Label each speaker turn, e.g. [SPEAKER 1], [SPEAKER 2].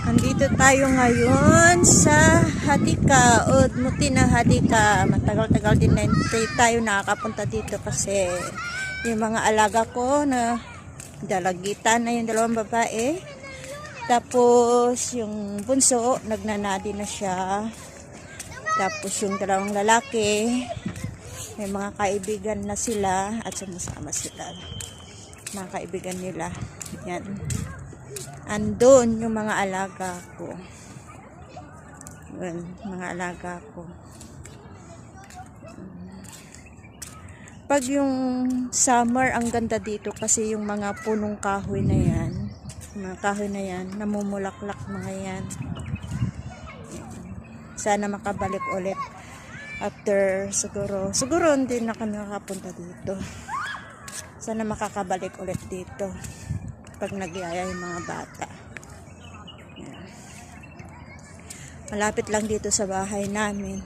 [SPEAKER 1] Andito tayo ngayon sa Hadika o Muti na Hadika. Matagal-tagal din na tayo nakakapunta dito kasi yung mga alaga ko na dalagitan na yung dalawang babae. Tapos yung bunso, nagnanadi na siya. Tapos yung dalawang lalaki, may mga kaibigan na sila at sumasama sila. Mga kaibigan nila. Yan. Andun yung mga alaga ko. Well, mga alaga ko. Pag yung summer, ang ganda dito kasi yung mga punong kahoy na yan. Mga kahoy na yan, namumulaklak mga yan. Sana makabalik ulit. After siguro hindi na kami makapunta dito. Sana makakabalik ulit dito. Pag nagyaya yung mga bata. Yan. Malapit lang dito sa bahay namin.